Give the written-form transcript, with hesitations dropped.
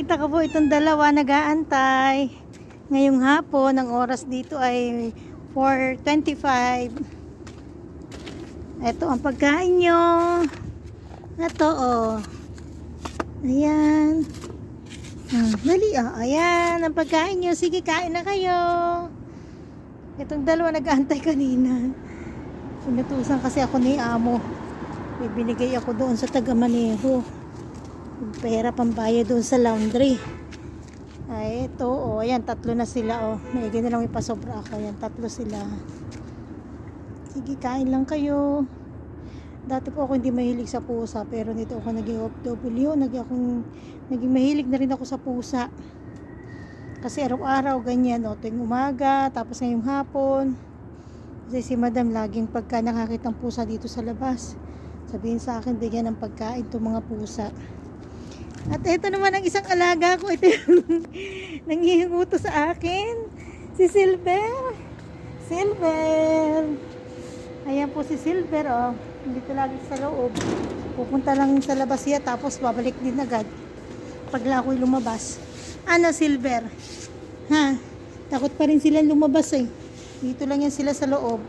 Kita ko po itong dalawa nag-aantay. Ngayong hapon, ang oras dito ay 4:25. Ito ang pagkain nyo. Ito oh. Ayan. Dali ah. Ayan ang pagkain nyo. Sige, kain na kayo. Itong dalawa nag-aantay kanina. Pinutusan kasi ako ni amo. Ibinigay ako doon sa taga-maneho. Pera pambayad doon sa laundry. Ay, ito, oh, ayan, tatlo na sila, oh. May na lang ipasobra ako. Ayan, tatlo sila. Sige, kain lang kayo. Dati po ako hindi mahilig sa pusa, pero nito ako naging OFW. Naging mahilig na rin ako sa pusa. Kasi araw-araw, ganyan, oh, tuwing umaga, tapos ngayong hapon. Kasi si madam, laging pagka nakakita ng pusa dito sa labas, sabihin sa akin, bigyan ng pagkain itong mga pusa. At ito naman ang isang alaga ko. Ito yung nanghihinguto sa akin. Si Silver. Silver. Ayan po si Silver. Oh. Dito lagi sa loob. Pupunta lang sa labas siya. Tapos babalik din agad. Pagla ako'y lumabas. Ano Silver? Ha? Takot pa rin sila lumabas eh. Dito lang yan sila sa loob.